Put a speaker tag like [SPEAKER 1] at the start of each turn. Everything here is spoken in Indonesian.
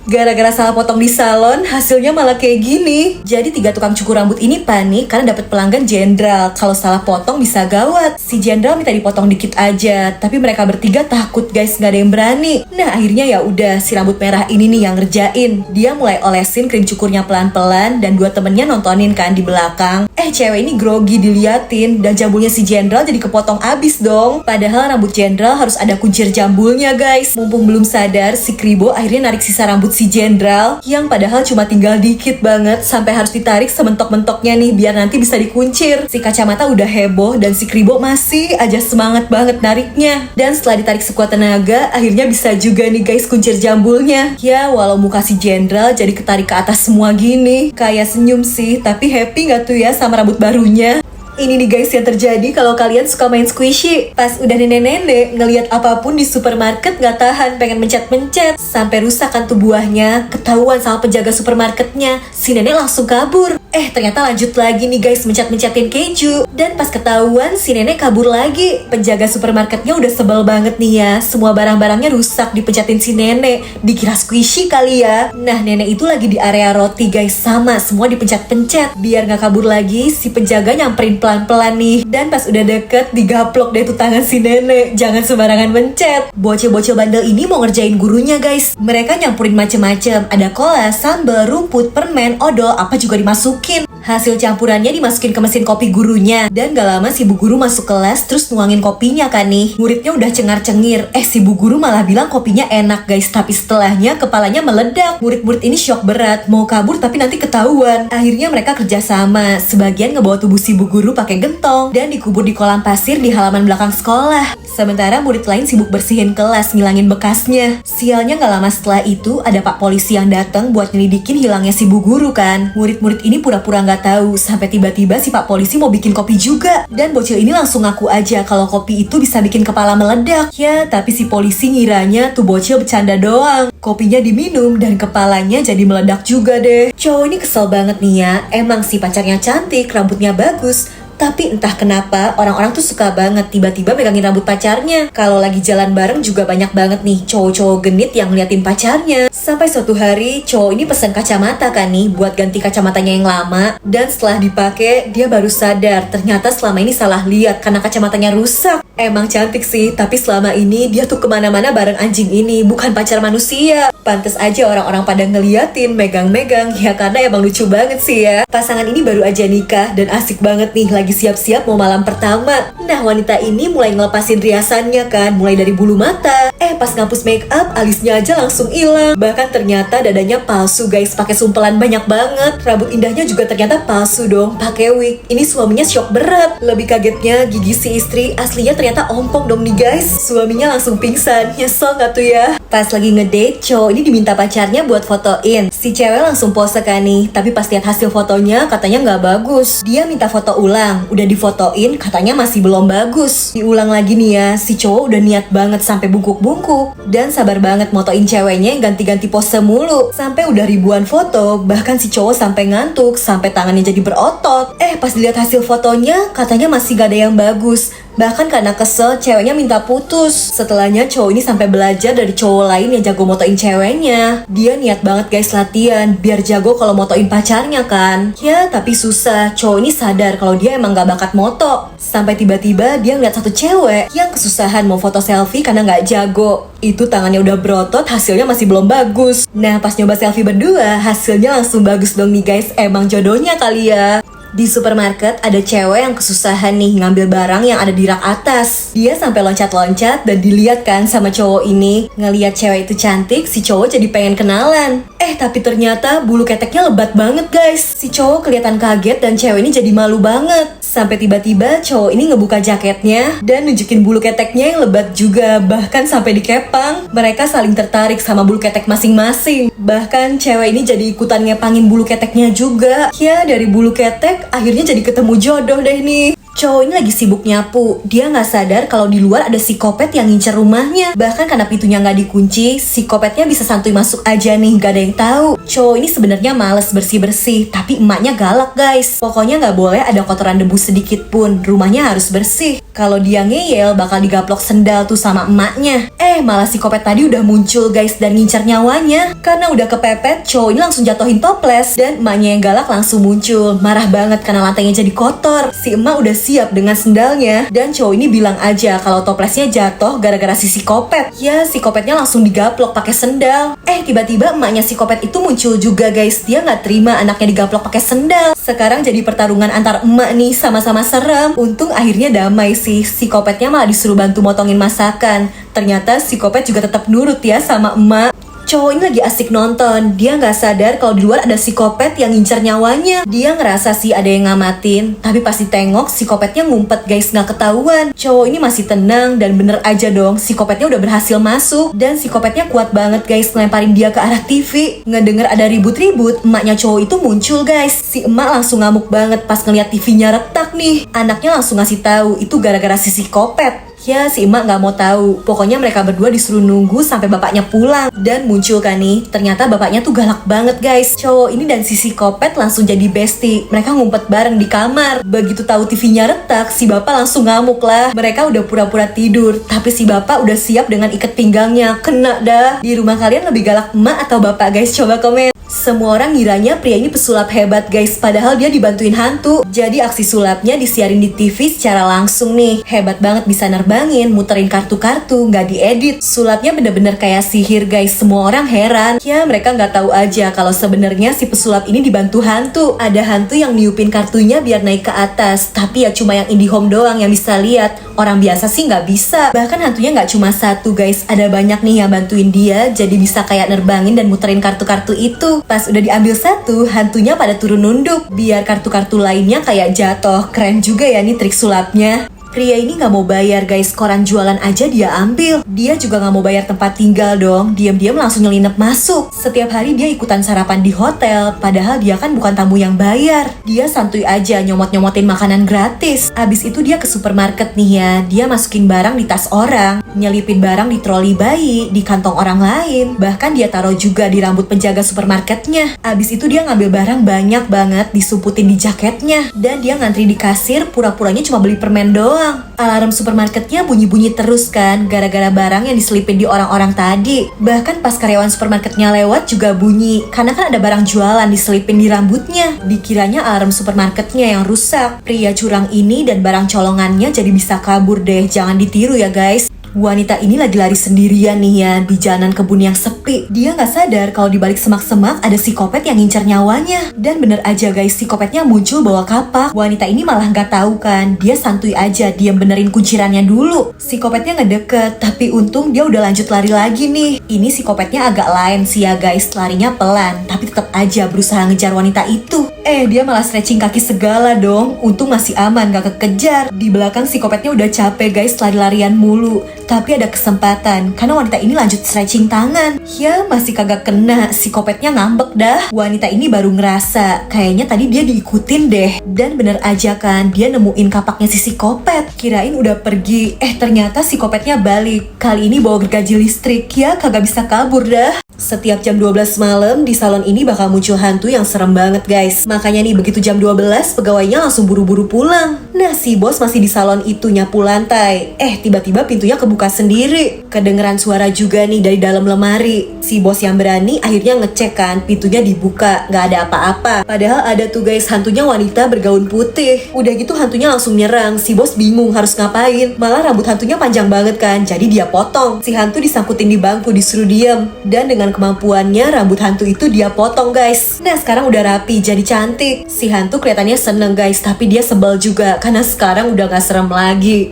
[SPEAKER 1] Gara-gara salah potong di salon, hasilnya malah kayak gini. Jadi 3 tukang cukur rambut ini panik karena dapat pelanggan jenderal. Kalau salah potong bisa gawat. Si jenderal minta dipotong dikit aja, tapi mereka bertiga takut guys, nggak ada yang berani. Nah akhirnya ya udah si rambut merah ini nih yang ngerjain. Dia mulai olesin krim cukurnya pelan-pelan dan 2 temennya nontonin kan di belakang. Cewek ini grogi diliatin dan jambulnya si jenderal jadi kepotong abis dong. Padahal rambut jenderal harus ada kuncir jambulnya guys. Mumpung belum sadar, si Kribo akhirnya narik sisa rambut si jenderal yang padahal cuma tinggal dikit banget sampai harus ditarik sementok-mentoknya nih biar nanti bisa dikuncir. Si kacamata udah heboh dan si Kribo masih aja semangat banget nariknya. Dan setelah ditarik sekuat tenaga, akhirnya bisa juga nih guys kuncir jambulnya. Ya walau muka si jenderal jadi ketarik ke atas semua gini, kayak senyum sih, tapi happy gak tuh ya sama rambut barunya? Ini nih guys yang terjadi kalau kalian suka main squishy. Pas udah nenek-nenek ngelihat apapun di supermarket gak tahan pengen mencet-mencet. Sampai rusak kan tuh buahnya. Ketahuan sama penjaga supermarketnya, si nenek langsung kabur. Ternyata lanjut lagi nih guys mencet-mencetin keju. Dan pas ketahuan si nenek kabur lagi. Penjaga supermarketnya udah sebel banget nih ya. Semua barang-barangnya rusak dipencetin si nenek. Dikira squishy kali ya. Nah nenek itu lagi di area roti guys. Sama semua dipencet-pencet. Biar gak kabur lagi, si penjaga nyamperin pelan-pelan nih. Dan pas udah deket, digaplok deh tuh tangan si nenek. Jangan sembarangan mencet. Bocil-bocil bandel ini mau ngerjain gurunya guys. Mereka nyampurin macem-macem. Ada cola, sambal, rumput, permen, odol, apa juga dimasukin. Hasil campurannya dimasukin ke mesin kopi gurunya. Dan gak lama si bu guru masuk kelas terus nuangin kopinya kan nih. Muridnya udah cengar-cengir. Si bu guru malah bilang kopinya enak guys. Tapi setelahnya kepalanya meledak. Murid-murid ini shock berat. Mau kabur tapi nanti ketahuan. Akhirnya mereka kerjasama. Sebagian ngebawa tubuh si bu guru pakai gentong dan dikubur di kolam pasir di halaman belakang sekolah. Sementara murid lain sibuk bersihin kelas, ngilangin bekasnya. Sialnya gak lama setelah itu ada pak polisi yang datang buat nyelidikin hilangnya si bu guru kan. Murid-murid ini pura-pura gak tahu sampai tiba-tiba si pak polisi mau bikin kopi juga. Dan bocil ini langsung ngaku aja kalau kopi itu bisa bikin kepala meledak. Ya tapi si polisi ngiranya tuh bocil bercanda doang. Kopinya diminum dan kepalanya jadi meledak juga deh. Cowok ini kesel banget nih ya. Emang si pacarnya cantik, rambutnya bagus, tapi entah kenapa orang-orang tuh suka banget tiba-tiba megangin rambut pacarnya. Kalau lagi jalan bareng juga banyak banget nih cowok-cowok genit yang ngeliatin pacarnya. Sampai suatu hari cowok ini pesen kacamata kan nih buat ganti kacamatanya yang lama. Dan setelah dipakai dia baru sadar ternyata selama ini salah lihat karena kacamatanya rusak. Emang cantik sih, tapi selama ini dia tuh kemana-mana bareng anjing ini, bukan pacar manusia. Pantes aja orang-orang pada ngeliatin, megang-megang, ya karena emang lucu banget sih ya. Pasangan ini baru aja nikah dan asik banget nih lagi siap-siap mau malam pertama. Nah wanita ini mulai ngelepasin riasannya kan, mulai dari bulu mata. Pas ngapus make up, alisnya aja langsung hilang. Bahkan ternyata dadanya palsu guys, pakai sumpelan banyak banget. Rambut indahnya juga ternyata palsu dong, pakai wig. Ini suaminya shock berat. Lebih kagetnya gigi si istri aslinya ternyata ompong dong nih guys. Suaminya langsung pingsan. Nyesel gak tuh ya? Pas lagi ngedate, cowok ini diminta pacarnya buat fotoin. Si cewek langsung pose kan nih, tapi pas lihat hasil fotonya katanya nggak bagus. Dia minta foto ulang, udah difotoin katanya masih belum bagus. Diulang lagi nih ya, si cowok udah niat banget sampai bungkuk-bungkuk dan sabar banget motoin ceweknya yang ganti-ganti pose mulu. Sampai udah ribuan foto, bahkan si cowok sampai ngantuk, sampai tangannya jadi berotot. Pas dilihat hasil fotonya katanya masih gak ada yang bagus. Bahkan karena kesel, ceweknya minta putus. Setelahnya cowok ini sampai belajar dari cowok lain yang jago motoin ceweknya. Dia niat banget guys latihan, biar jago kalau motoin pacarnya kan. Ya tapi susah, cowok ini sadar kalau dia emang gak bakat moto. Sampai tiba-tiba dia ngeliat satu cewek yang kesusahan mau foto selfie karena gak jago. Itu tangannya udah berotot, hasilnya masih belum bagus. Nah pas nyoba selfie berdua, hasilnya langsung bagus dong nih guys. Emang jodohnya kali ya. Di supermarket ada cewek yang kesusahan nih ngambil barang yang ada di rak atas. Dia sampai loncat-loncat dan dilihat kan sama cowok ini. Ngelihat cewek itu cantik, si cowok jadi pengen kenalan. Tapi ternyata bulu keteknya lebat banget guys. Si cowok kelihatan kaget dan cewek ini jadi malu banget. Sampai tiba-tiba cowok ini ngebuka jaketnya dan nunjukin bulu keteknya yang lebat juga. Bahkan sampai dikepang. Mereka saling tertarik sama bulu ketek masing-masing. Bahkan cewek ini jadi ikutan ngepangin bulu keteknya juga. Ya dari bulu ketek akhirnya jadi ketemu jodoh deh nih. Cowok ini lagi sibuk nyapu. Dia nggak sadar kalau di luar ada psikopat yang ngincer rumahnya. Bahkan karena pintunya nggak dikunci, psikopatnya bisa santuy masuk aja nih, nggak ada yang tahu. Cowok ini sebenarnya males bersih-bersih, tapi emaknya galak guys. Pokoknya nggak boleh ada kotoran debu sedikit pun. Rumahnya harus bersih. Kalau dia ngeyel bakal digaplok sendal tuh sama emaknya. Malah psikopat tadi udah muncul guys dan ngincar nyawanya. Karena udah kepepet, cowok ini langsung jatuhin toples. Dan emaknya yang galak langsung muncul. Marah banget karena lantainya jadi kotor. Si emak udah siap dengan sendalnya. Dan cowok ini bilang aja kalau toplesnya jatuh gara-gara si psikopat. Ya, psikopatnya langsung digaplok pakai sendal. Tiba-tiba emaknya psikopat itu muncul juga guys. Dia nggak terima anaknya digaplok pakai sendal. Sekarang jadi pertarungan antar emak nih, sama-sama serem. Untung akhirnya damai sih. Psikopatnya malah disuruh bantu motongin masakan. Ternyata psikopat juga tetap nurut ya sama emak. Cowok ini lagi asik nonton. Dia nggak sadar kalau di luar ada psikopat yang ngincar nyawanya. Dia ngerasa sih ada yang ngamatin, tapi pas ditengok psikopatnya ngumpet guys, nggak ketahuan. Cowok ini masih tenang dan bener aja dong, psikopatnya udah berhasil masuk. Dan psikopatnya kuat banget guys, ngelemparin dia ke arah TV. Ngedenger ada ribut-ribut, emaknya cowok itu muncul guys. Si emak langsung ngamuk banget pas ngeliat TV-nya retak nih. Anaknya langsung ngasih tahu itu gara-gara si psikopat. Ya, si emak nggak mau tahu. Pokoknya mereka berdua disuruh nunggu sampai bapaknya pulang. Dan muncul kan nih, ternyata bapaknya tuh galak banget guys. Cowok ini dan si psikopat langsung jadi bestie. Mereka ngumpet bareng di kamar. Begitu tahu TV-nya retak, si bapak langsung ngamuk lah. Mereka udah pura-pura tidur, tapi si bapak udah siap dengan ikat pinggangnya. Kena dah. Di rumah kalian lebih galak emak atau bapak guys? Coba komen. Semua orang ngiranya pria ini pesulap hebat guys, padahal dia dibantuin hantu. Jadi aksi sulapnya disiarin di TV secara langsung nih. Hebat banget bisa nerbangin, muterin kartu-kartu, nggak diedit. Sulapnya bener-bener kayak sihir guys, semua orang heran. Ya mereka nggak tahu aja kalau sebenarnya si pesulap ini dibantu hantu. Ada hantu yang niupin kartunya biar naik ke atas, tapi ya cuma yang IndiHome doang yang bisa lihat. Orang biasa sih nggak bisa. Bahkan hantunya nggak cuma satu guys, ada banyak nih yang bantuin dia, jadi bisa kayak nerbangin dan muterin kartu-kartu itu. Pas udah diambil satu, hantunya pada turun nunduk biar kartu-kartu lainnya kayak jatuh. Keren juga ya nih trik sulapnya. Pria ini nggak mau bayar guys, koran jualan aja dia ambil. Dia juga nggak mau bayar tempat tinggal dong, diam-diam langsung nyelinap masuk. Setiap hari dia ikutan sarapan di hotel, padahal dia kan bukan tamu yang bayar. Dia santuy aja nyomot-nyomotin makanan gratis. Abis itu dia ke supermarket nih ya, dia masukin barang di tas orang, nyelipin barang di troli bayi, di kantong orang lain. Bahkan dia taruh juga di rambut penjaga supermarketnya. Abis itu dia ngambil barang banyak banget, disumputin di jaketnya. Dan dia ngantri di kasir, pura-puranya cuma beli permen doang. Alarm supermarketnya bunyi-bunyi terus kan, gara-gara barang yang diselipin di orang-orang tadi. Bahkan pas karyawan supermarketnya lewat juga bunyi, karena kan ada barang jualan diselipin di rambutnya. Dikiranya alarm supermarketnya yang rusak. Pria curang ini dan barang colongannya jadi bisa kabur deh, jangan ditiru ya guys. Wanita ini lagi lari sendirian nih ya di jalanan kebun yang sepi. Dia nggak sadar kalau di balik semak-semak ada psikopat yang ngincar nyawanya. Dan bener aja guys, psikopatnya muncul bawa kapak. Wanita ini malah nggak tahu kan, dia santuy aja diam benerin kuncirannya dulu. Psikopatnya ngedeket, tapi untung dia udah lanjut lari lagi nih. Ini psikopatnya agak lain sih ya guys, larinya pelan, tapi tetap aja berusaha ngejar wanita itu. Dia malah stretching kaki segala dong. Untung masih aman, gak kekejar. Di belakang psikopatnya udah capek guys, lari-larian mulu. Tapi ada kesempatan, karena wanita ini lanjut stretching tangan. Ya masih kagak kena, psikopatnya ngambek dah. Wanita ini baru ngerasa, kayaknya tadi dia diikutin deh. Dan bener aja kan, dia nemuin kapaknya si psikopat. Kirain udah pergi, ternyata psikopatnya balik. Kali ini bawa gergaji listrik, ya kagak bisa kabur dah. Setiap jam 12 malam di salon ini bakal muncul hantu yang serem banget guys. Makanya nih begitu jam 12 pegawainya langsung buru-buru pulang. Nah si bos masih di salon itu nyapu lantai. Tiba-tiba pintunya kebuka sendiri. Kedengeran suara juga nih dari dalam lemari. Si bos yang berani akhirnya ngecek kan, pintunya dibuka, gak ada apa-apa. Padahal ada tuh guys, hantunya wanita bergaun putih. Udah gitu hantunya langsung nyerang. Si bos bingung harus ngapain. Malah rambut hantunya panjang banget kan, jadi dia potong. Si hantu disangkutin di bangku disuruh diem. Dan dengan kemampuannya rambut hantu itu dia potong guys. Nah sekarang udah rapi jadi cantik. Si hantu kelihatannya seneng guys, tapi dia sebel juga karena sekarang udah gak serem lagi.